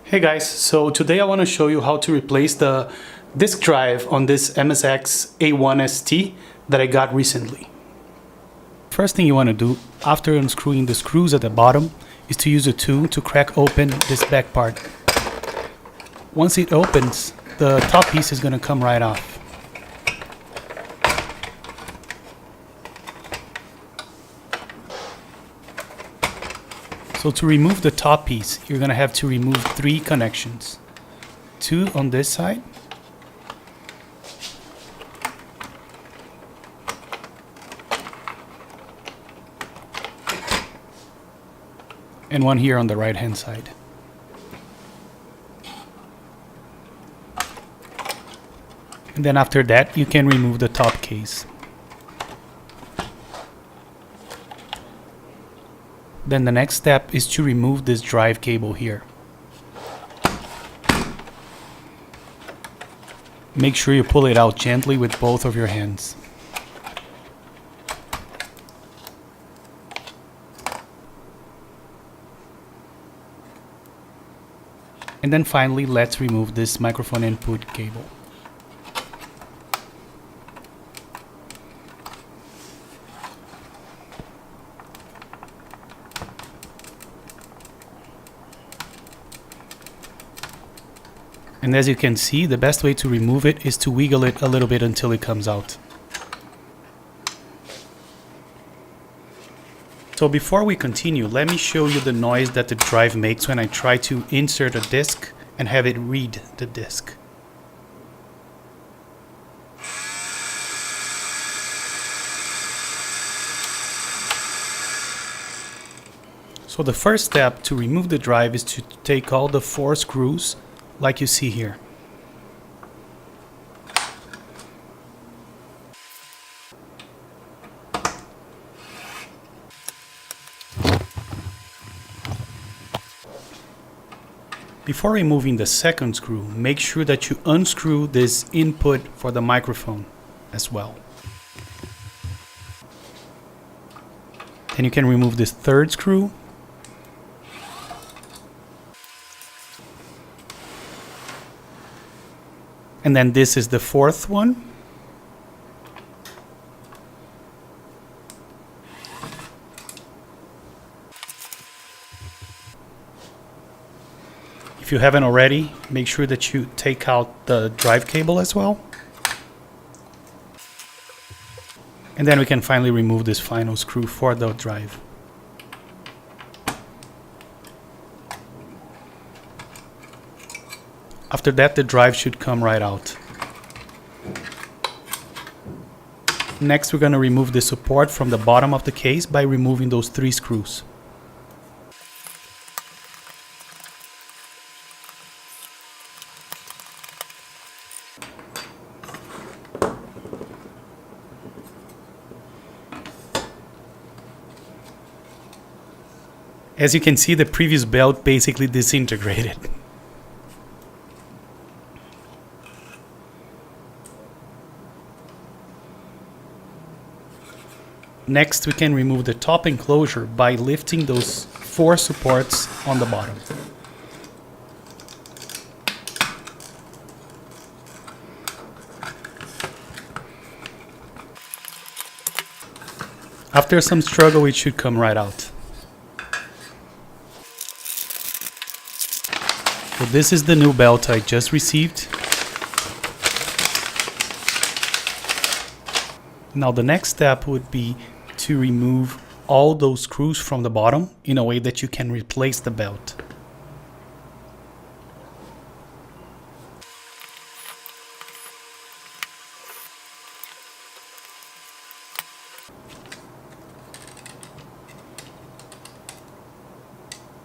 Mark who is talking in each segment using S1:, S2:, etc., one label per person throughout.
S1: Hey guys, so today I want to show you how to replace the disk drive on this MSX A1ST that I got recently. First thing you want to do after unscrewing the screws at the bottom is to use a tool to crack open this back part. Once it opens, the top piece is going to come right off. So to remove the top piece, you're going to have to remove 3 connections. 2 on this side. And 1 here on the right hand side. And then after that, you can remove the top case. Then the next step is to remove this drive cable here. Make sure you pull it out gently with both of your hands. And then finally, let's remove this microphone input cable. And as you can see, the best way to remove it is to wiggle it a little bit until it comes out. So before we continue, let me show you the noise that the drive makes when I try to insert a disk and have it read the disk. So the first step to remove the drive is to take all the 4 screws like you see here. Before removing the second screw, make sure that you unscrew this input for the microphone as well. Then you can remove this third screw. And then this is the 4th one. If you haven't already, make sure that you take out the drive cable as well. And then we can finally remove this final screw for the drive. After that, the drive should come right out. Next, we're going to remove the support from the bottom of the case by removing those 3 screws. As you can see, the previous belt basically disintegrated. Next, we can remove the top enclosure by lifting those 4 supports on the bottom. After some struggle, it should come right out. So this is the new belt I just received. Now the next step would be to remove all those screws from the bottom in a way that you can replace the belt.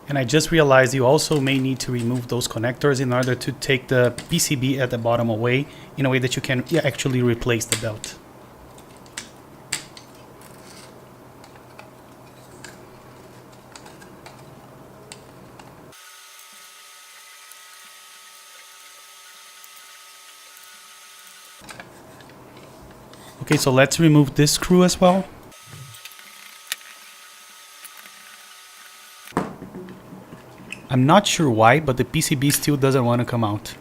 S1: And I just realized you also may need to remove those connectors in order to take the PCB at the bottom away in a way that you can actually replace the belt. Okay, so let's remove this screw as well. I'm not sure why, but the PCB still doesn't want to come out.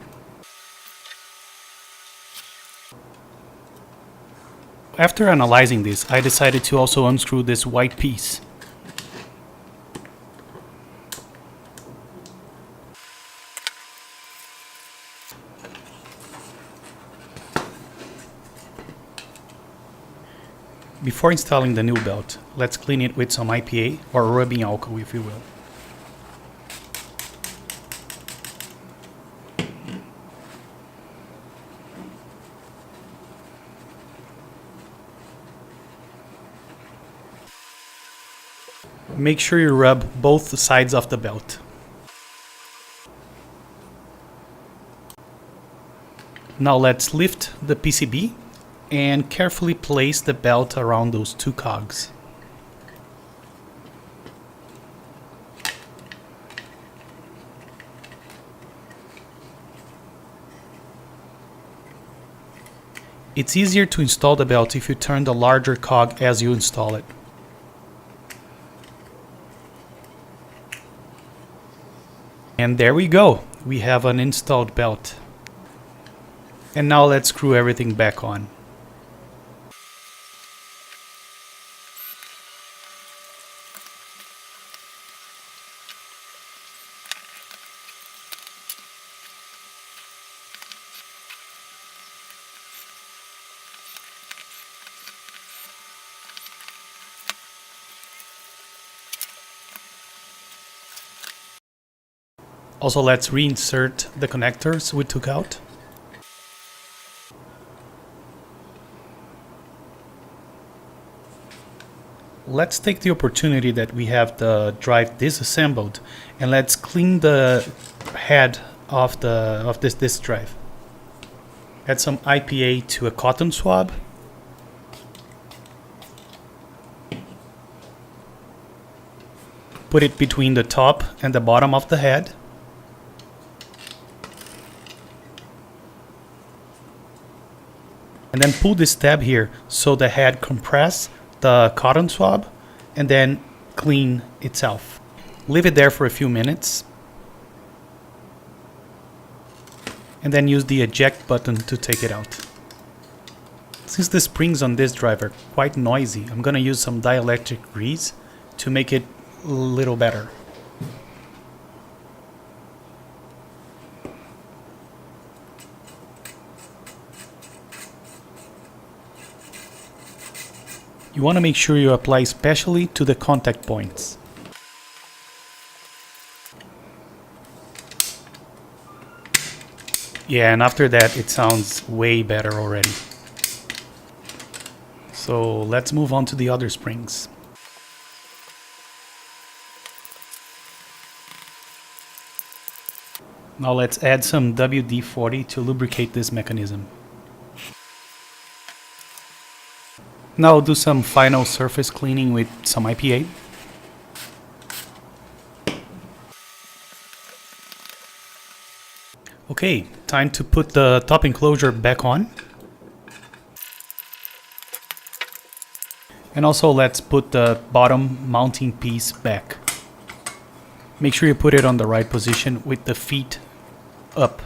S1: After analyzing this, I decided to also unscrew this white piece. Before installing the new belt, let's clean it with some IPA or rubbing alcohol, if you will. Make sure you rub both sides of the belt. Now let's lift the PCB and carefully place the belt around those two cogs. It's easier to install the belt if you turn the larger cog as you install it. And there we go, we have an installed belt. And now let's screw everything back on. Also, let's reinsert the connectors we took out. Let's take the opportunity that we have the drive disassembled and let's clean the head of this disk drive. Add some IPA to a cotton swab. Put it between the top and the bottom of the head. And then pull this tab here so the head compress the cotton swab and then clean itself. Leave it there for a few minutes. And then use the eject button to take it out. Since the springs on this drive are quite noisy, I'm gonna use some dielectric grease to make it a little better. You want to make sure you apply especially to the contact points. Yeah, and after that it sounds way better already. So let's move on to the other springs. Now let's add some WD-40 to lubricate this mechanism. Now do some final surface cleaning with some IPA. Okay, time to put the top enclosure back on. And also let's put the bottom mounting piece back. Make sure you put it on the right position with the feet up.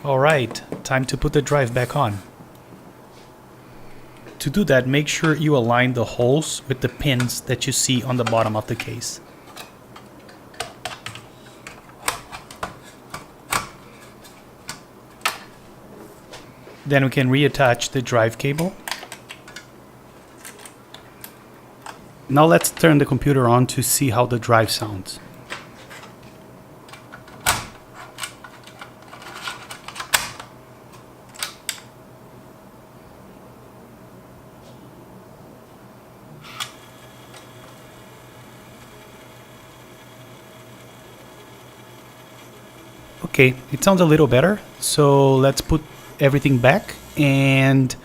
S1: Alright, time to put the drive back on. To do that, make sure you align the holes with the pins that you see on the bottom of the case. Then we can reattach the drive cable. Now let's turn the computer on to see how the drive sounds. Okay, it sounds a little better, so let's put everything back and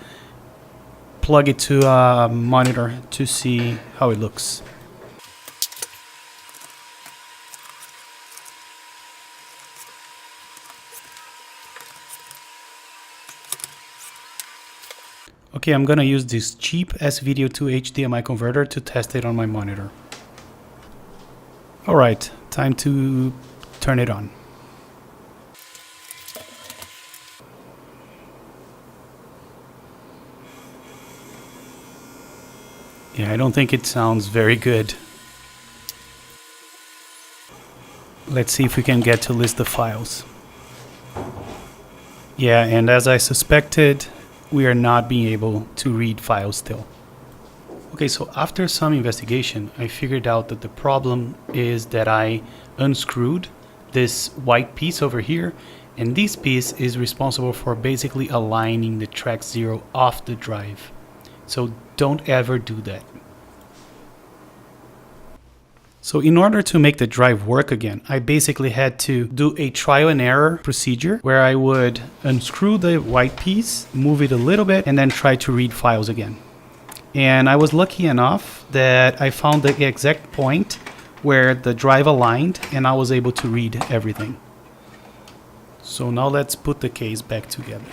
S1: plug it to a monitor to see how it looks. Okay, I'm gonna use this cheap SVDO to HDMI converter to test it on my monitor. Alright, time to turn it on. Yeah, I don't think it sounds very good. Let's see if we can get to list the files. Yeah, and as I suspected, we are not being able to read files still. Okay, so after some investigation, I figured out that the problem is that I unscrewed this white piece over here, and this piece is responsible for basically aligning the track 0 off the drive. So don't ever do that. So in order to make the drive work again, I basically had to do a trial and error procedure where I would unscrew the white piece, move it a little bit, and then try to read files again. And I was lucky enough that I found the exact point where the drive aligned and I was able to read everything. So now let's put the case back together.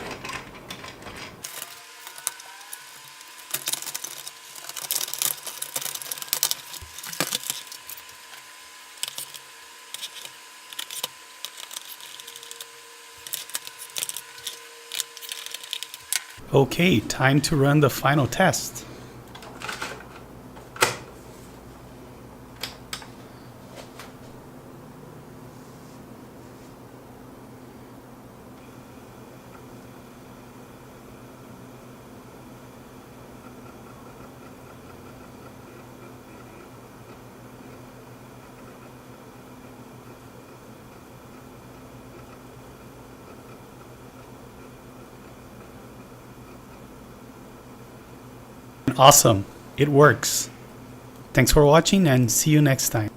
S1: Okay, time to run the final test. Awesome, it works. Thanks for watching and see you next time.